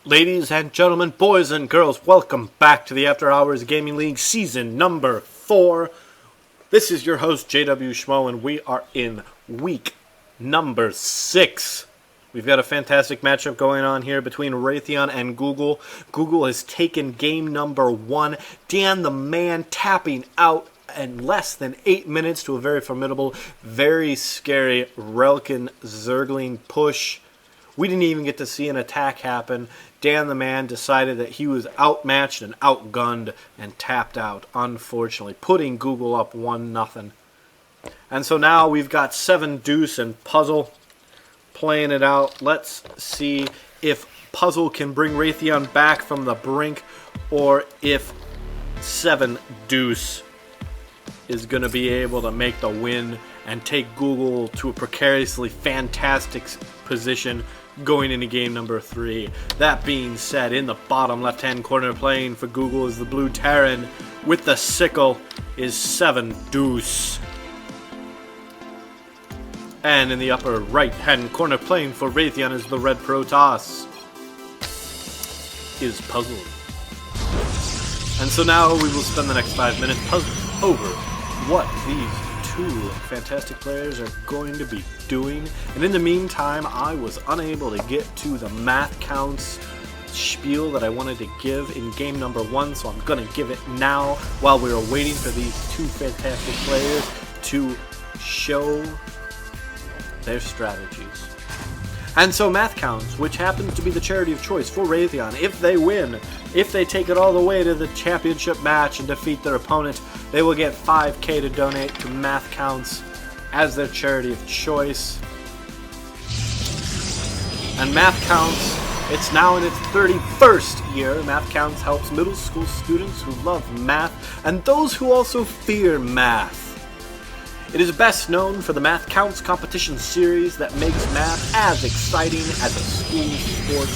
Ladies and gentlemen, boys and girls, welcome back to the After Hours Gaming League Season number 4. This is your host, JW Schmo, and we are in week number 6. We've got a fantastic matchup going on here between Raytheon and Google. Google has taken game number 1. Dan the Man tapping out in less than 8 minutes to a very formidable, very scary Relkin Zergling push. We didn't even get to see an attack happen. Dan the Man decided that he was outmatched and outgunned and tapped out, unfortunately, putting Google up 1-0. And so now we've got 7 Deuce and Puzzle playing it out. Let's see if Puzzle can bring Raytheon back from the brink, or if 7 Deuce is going to be able to make the win and take Google to a precariously fantastic position going into game number 3. That being said, in the bottom left-hand corner playing for Google is the blue Terran. With the sickle is 7 Deuce. And in the upper right-hand corner playing for Raytheon is the red Protoss. Is Puzzle. And so now we will spend the next 5 minutes puzzling over what these two fantastic players are going to be doing. And in the meantime, I was unable to get to the math counts spiel that I wanted to give in game number 1, so I'm going to give it now while we are waiting for these two fantastic players to show their strategies. And so math counts, which happens to be the charity of choice for Raytheon, if they win, if they take it all the way to the championship match and defeat their opponent, they will get $5,000 to donate to Math Counts as their charity of choice. And Math Counts, it's now in its 31st year. Math Counts helps middle school students who love math and those who also fear math. It is best known for the Math Counts competition series that makes math as exciting as a school sport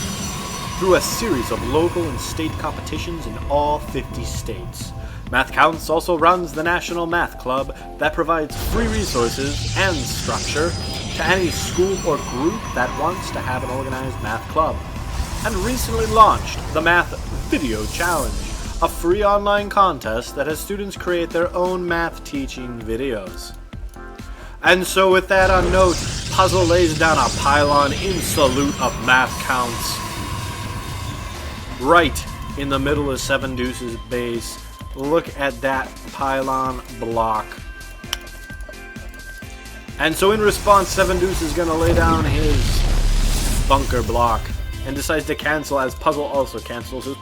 through a series of local and state competitions in all 50 states. Math Counts also runs the National Math Club that provides free resources and structure to any school or group that wants to have an organized math club, and recently launched the Math Video Challenge, a free online contest that has students create their own math teaching videos. And so with that on note, Puzzle lays down a pylon in salute of Math Counts. Right in the middle of 7 Deuce's base. Look at that pylon block. And so in response, 7 Deuce is going to lay down his bunker block and decides to cancel, as Puzzle also cancels his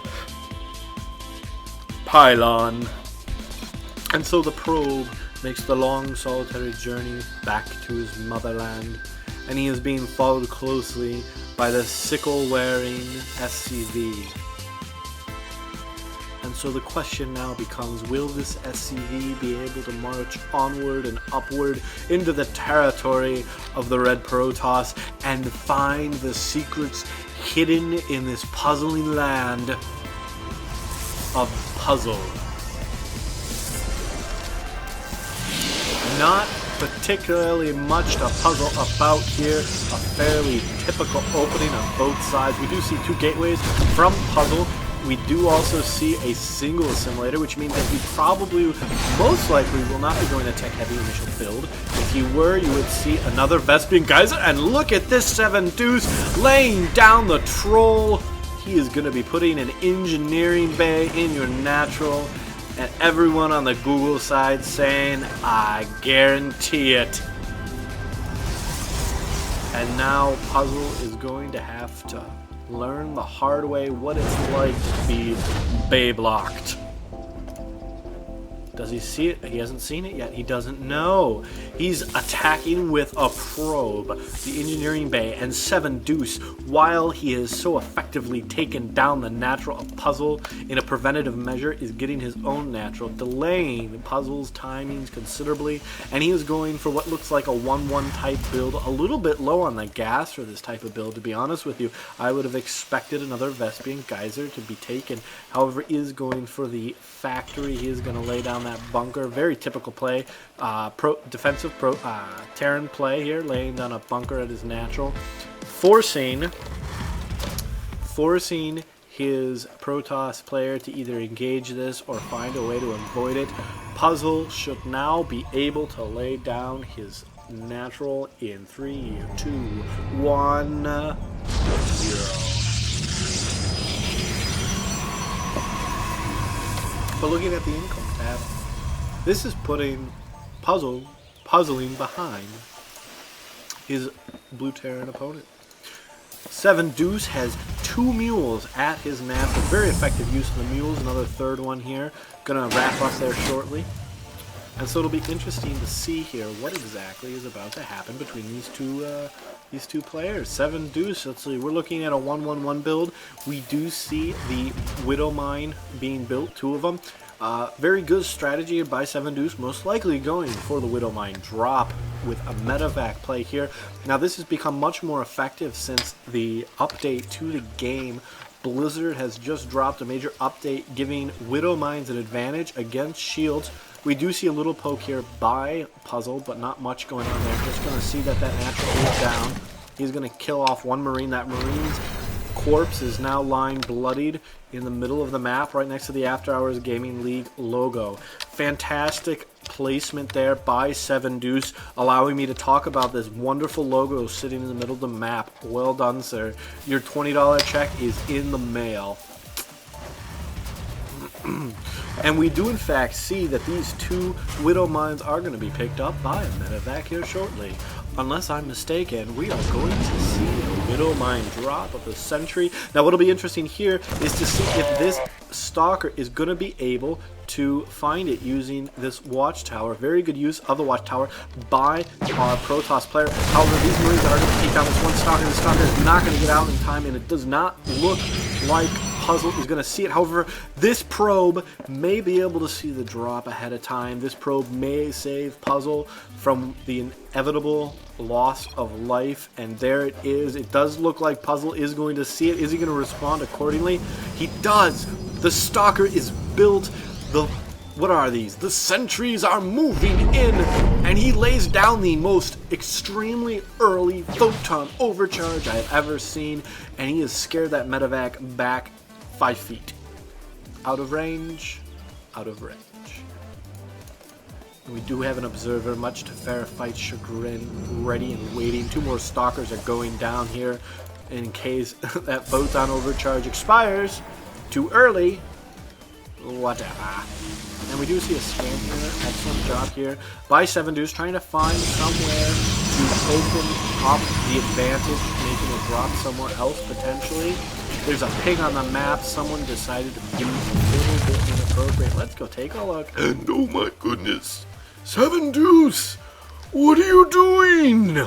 pylon. And so the probe makes the long solitary journey back to his motherland, and he is being followed closely by the sickle-wearing SCV. And so the question now becomes, will this SCV be able to march onward and upward into the territory of the red Protoss and find the secrets hidden in this puzzling land of Puzzle? Not particularly much to puzzle about here. A fairly typical opening on both sides. We do see 2 gateways from Puzzle. We do also see a single assimilator, which means that he probably, most likely, will not be going to tech heavy initial build. If he were, you would see another Vespian Geyser, and look at this 7 Deuce laying down the troll. He is going to be putting an engineering bay in your natural, and everyone on the Google side saying, I guarantee it. And now Puzzle is going to have to learn the hard way what it's like to be bay blocked. Does he see it? He hasn't seen it yet. He doesn't know. He's attacking with a probe, the engineering bay, and 7 Deuce, while he has so effectively taken down the natural of Puzzle in a preventative measure, is getting his own natural, delaying Puzzle's timings considerably, and he is going for what looks like a 1-1 type build, a little bit low on the gas for this type of build, to be honest with you. I would have expected another Vespian Geyser to be taken. However, he is going for the factory. He is going to lay down that bunker. Very typical play. Defensive Terran play here, laying down a bunker at his natural, forcing forcing his Protoss player to either engage this or find a way to avoid it. Puzzle should now be able to lay down his natural in 3, 2, 1, 0. But looking at the income tab, this is putting puzzling behind his Blue Terran opponent. 7 Deuce has 2 mules at his natural. Very effective use of the mules. Another third one here. Gonna wrap us there shortly. And so it'll be interesting to see here what exactly is about to happen between these two players. 7 Deuce. Let's see. We're looking at a 1-1-1 build. We do see the Widow Mine being built. 2 of them. Very good strategy by 7 Deuce. Most likely going for the Widow Mine drop with a medevac play here. Now this has become much more effective since the update to the game. Blizzard has just dropped a major update giving Widow Mines an advantage against shields. We do see a little poke here by Puzzle, but not much going on there. Just going to see that natural is down. He's going to kill off 1 Marine. That Marine's corpse is now lying bloodied in the middle of the map right next to the After Hours Gaming League logo. Fantastic placement there by 7 Deuce, allowing me to talk about this wonderful logo sitting in the middle of the map. Well done, sir. Your $20 check is in the mail. And we do in fact see that these 2 Widow Mines are going to be picked up by a medevac here shortly. Unless I'm mistaken, we are going to see a Widow Mine drop of the Sentry. Now what'll be interesting here is to see if this Stalker is going to be able to find it using this Watchtower. Very good use of the Watchtower by our Protoss player. However, these Marines are going to take down this one Stalker. The Stalker is not going to get out in time, and it does not look like Puzzle is going to see it. However, this probe may be able to see the drop ahead of time. This probe may save Puzzle from the inevitable loss of life, and there it is. It does look like Puzzle is going to see it. Is he going to respond accordingly? He does. The Stalker is built. What are these? The sentries are moving in, and he lays down the most extremely early photon overcharge I have ever seen, and he has scared that medevac back 5 feet. Out of range, out of range. And we do have an observer, much to Farafight's chagrin, ready and waiting. 2 more Stalkers are going down here in case that photon overcharge expires too early. Whatever. And we do see a scan here. Excellent job here by 7 Deuce, trying to find somewhere to open up the advantage, making it drop somewhere else potentially. There's a ping on the map. Someone decided to be a little bit inappropriate. Let's go take a look. And oh my goodness, 7 Deuce, what are you doing?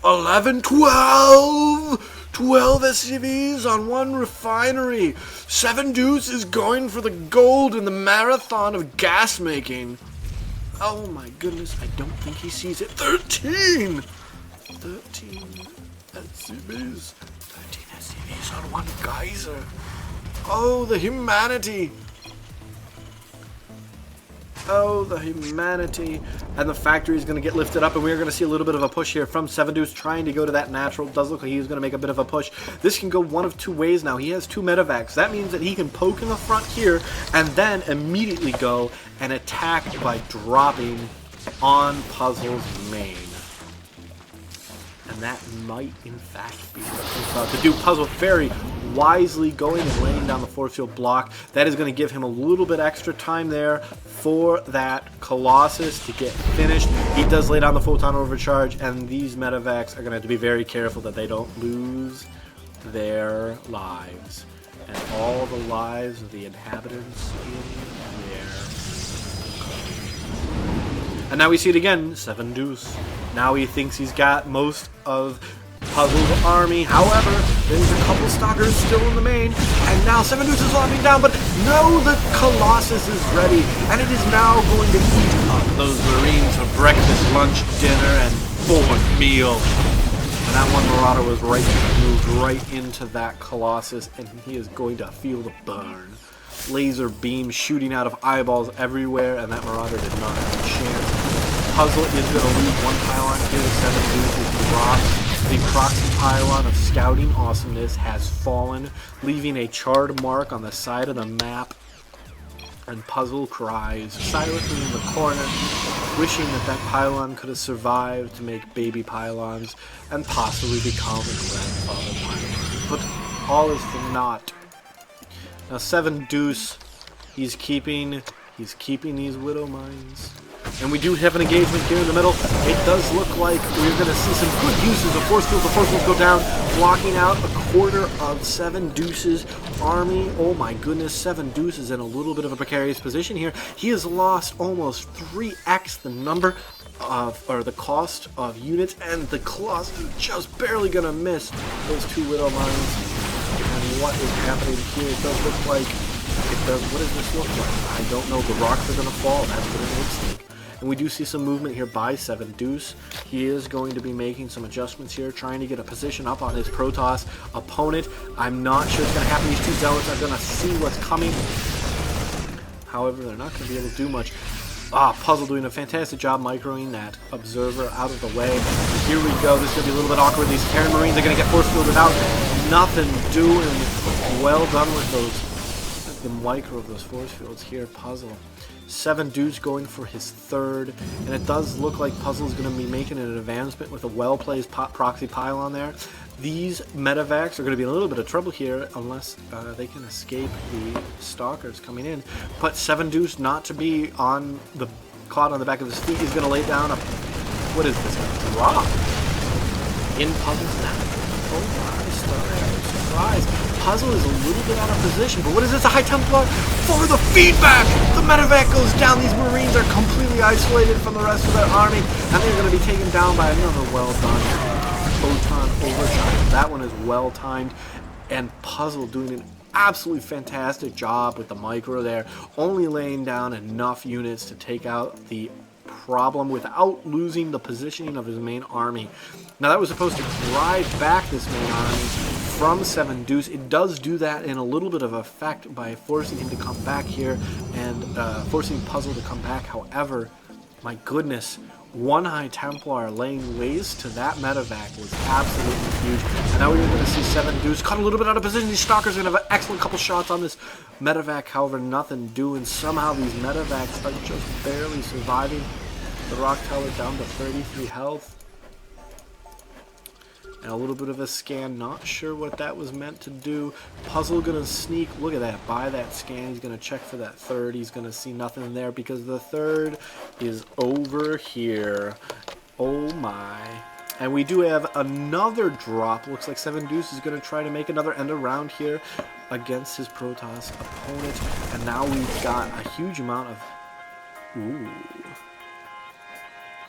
11, 12 SCVs on 1 refinery. 7 Deuce is going for the gold in the marathon of gas making. Oh my goodness, I don't think he sees it. 13 SCVs. 13 SCVs on 1 geyser. Oh, the humanity. Oh, the humanity. And the factory is going to get lifted up, and we're going to see a little bit of a push here from 7 Deuce trying to go to that natural. Does look like he's going to make a bit of a push. This can go one of 2 ways now. He has 2 medevacs. That means that he can poke in the front here and then immediately go and attack by dropping on Puzzle's main. And that might, in fact, be what he's about to do. Puzzle very wisely going and laying down the force field block. That is going to give him a little bit extra time there for that Colossus to get finished. He does lay down the photon overcharge, and these medevacs are going to have to be very careful that they don't lose their lives. And all the lives of the inhabitants in there. And now we see it again, 7 Deuce. Now he thinks he's got most of Puzzle's army. However, there's a couple Stalkers still in the main, and now 7 Deuce is locking down, but no, the Colossus is ready, and it is now going to eat up those Marines for breakfast, lunch, dinner, and 4th meal. And that one Marauder was moved right into that Colossus, and he is going to feel the burn. Laser beam shooting out of eyeballs everywhere, and that Marauder did not have a chance. Puzzle is going to lose 1 pylon here. 7 Deuce is dropped. The proxy pylon of scouting awesomeness has fallen, leaving a charred mark on the side of the map. And Puzzle cries silently in the corner, wishing that that pylon could have survived to make baby pylons and possibly become a grandfather pylon. But all is for naught. Now 7 Deuce, he's keeping these Widow Mines. And we do have an engagement here in the middle. It does look like we're going to see some good uses of force fields. The force fields go down, blocking out a quarter of 7 Deuce's army. Oh my goodness, 7 Deuces in a little bit of a precarious position here. He has lost almost 3x the number of, or the cost of units, and the Colossus is just barely going to miss those 2 Widow Mines. And what is happening here? It does look like, what does this look like? I don't know. The rocks are going to fall. That's what it looks like. And we do see some movement here by 7 Deuce. He is going to be making some adjustments here, trying to get a position up on his Protoss opponent. I'm not sure it's going to happen. These 2 Zealots are going to see what's coming. However, they're not going to be able to do much. Puzzle doing a fantastic job microing that Observer out of the way. Here we go. This is going to be a little bit awkward. These Terran Marines are going to get force fielded out. Nothing doing. Well done with those, the micro of those force fields here, Puzzle. 7 Deuce going for his 3rd, and it does look like Puzzle is going to be making an advancement with a well-placed proxy pylon there. These medevacs are going to be in a little bit of trouble here unless they can escape the stalkers coming in. But 7 Deuce, not to be on the caught on the back of his feet, he's going to lay down a, what is this, a drop in Puzzle's neck. Oh my, surprise. Puzzle is a little bit out of position, but what is this? A High Templar for the feedback! The medevac goes down. These Marines are completely isolated from the rest of their army, and they're going to be taken down by another well-done photon overtime. That one is well-timed, and Puzzle doing an absolutely fantastic job with the micro there, only laying down enough units to take out the problem without losing the positioning of his main army. Now that was supposed to drive back this main army from 7 Deuce. It does do that in a little bit of effect by forcing him to come back here and forcing Puzzle to come back. However, my goodness, 1 High Templar laying waste to that medevac was absolutely huge. And now we're going to see 7 Deuce cut a little bit out of position. These Stalkers are going to have an excellent couple shots on this medevac. However, nothing doing. Somehow these medevacs are just barely surviving. The Rock Teller down to 33 health. And a little bit of a scan, not sure what that was meant to do. Puzzle gonna sneak, look at that, by that scan, he's gonna check for that 3rd, he's gonna see nothing there because the 3rd is over here. Oh my. And we do have another drop, looks like 7 Deuce is gonna try to make another end around here against his Protoss opponent. And now we've got a huge amount of, ooh.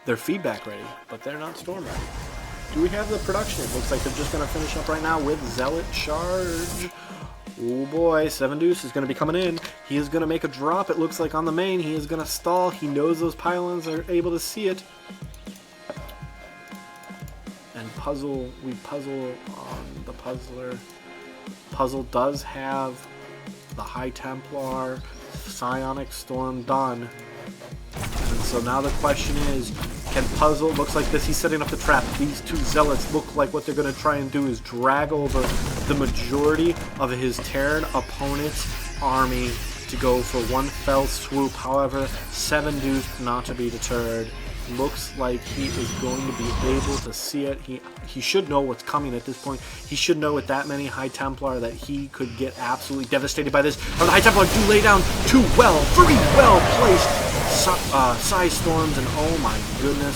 They're feedback ready, but they're not storm ready. Do we have the production? It looks like they're just going to finish up right now with Zealot Charge. Oh boy, 7 Deuce is going to be coming in. He is going to make a drop, it looks like, on the main. He is going to stall. He knows those pylons are able to see it. And Puzzle, we puzzle on the Puzzler. Puzzle does have the High Templar Psionic Storm done. And so now the question is, can Puzzle, looks like this, he's setting up the trap. These 2 Zealots look like what they're going to try and do is drag over the majority of his Terran opponent's army to go for one fell swoop. However, 7 Deuce not to be deterred. Looks like he is going to be able to see it. He should know what's coming at this point. He should know with that many High Templar that he could get absolutely devastated by this. But the High Templar do lay down 3 well-placed Psi Storms, and oh my goodness.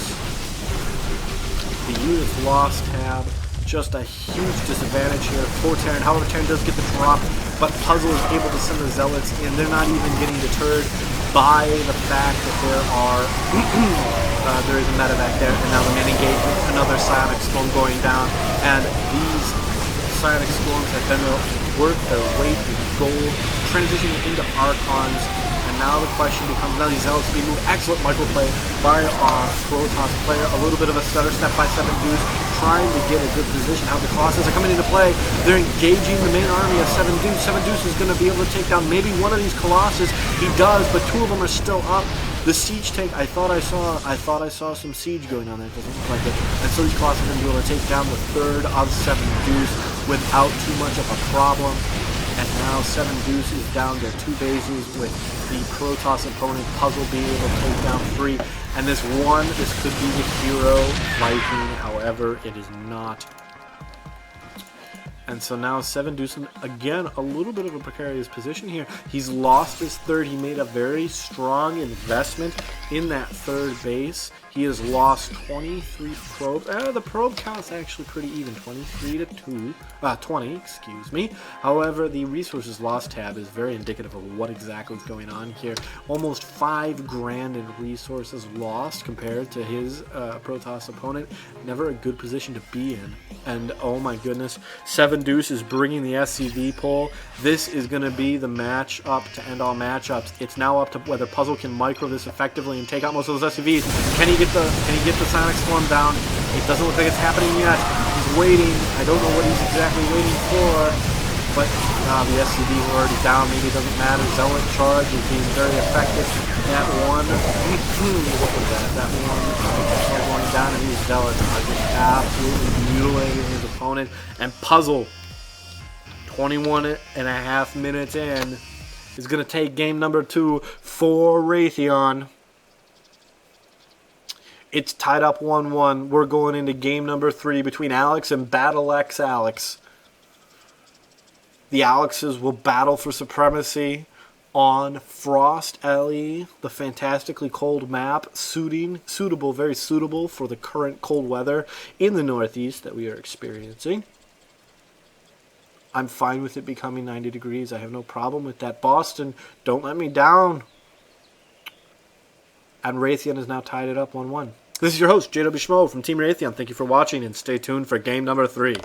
The units lost tab. Just a huge disadvantage here for Terran. However, Terran does get the drop, but Puzzle is able to send the Zealots in. They're not even getting deterred by the fact that there are there is a medevac there, and now the main engagement, another Psionic Storm going down, and these Psionic Storms have been worth their weight in gold, transitioning into Archons. And now the question becomes, now these Zealots being moved. Excellent microplay by our Protoss player. A little bit of a stutter step by 7 Deuce, trying to get a good position. How the Colossus are coming into play. They're engaging the main army of 7 Deuce. 7 Deuce is going to be able to take down maybe one of these Colossus. He does, but 2 of them are still up. The siege tank, I thought I saw some siege going on there. It doesn't look like it. And so these Colossus are going to be able to take down the third of 7 Deuce without too much of a problem. And now 7 Deuce is down to 2 bases with the Protoss opponent Puzzle being able to take down 3. And this could be the hero Viking, however, it is not. And so now 7 Deuce, again, a little bit of a precarious position here. He's lost his third. He made a very strong investment in that third base. He has lost 23 probes. The probe count's actually pretty even, 23 to 2. 20, excuse me. However, the resources lost tab is very indicative of what exactly is going on here. Almost 5 grand in resources lost compared to his Protoss opponent. Never a good position to be in. And oh my goodness, 7 Deuce is bringing the SCV pull. This is going to be the match up to end all matchups. It's now up to whether Puzzle can micro this effectively and take out most of those SCVs. Can he get the Sonic Storm down? It doesn't look like it's happening yet. He's waiting. I don't know what he's exactly waiting for, but the SCVs are already down. Maybe it doesn't matter. Zealot charge is being very effective. That one, what was that? That one going down, and these Zealots are just absolutely mutilating his opponent. And Puzzle, 21.5 minutes in, is going to take game number 2 for Raytheon. It's tied up 1-1. We're going into game number 3 between Alex and Battle X Alex. The Alexes will battle for supremacy on Frost LE, the fantastically cold map, very suitable for the current cold weather in the Northeast that we are experiencing. I'm fine with it becoming 90 degrees. I have no problem with that. Boston, don't let me down. And Raytheon has now tied it up 1-1. This is your host, JW Schmo from Team Raytheon. Thank you for watching, and stay tuned for game number 3.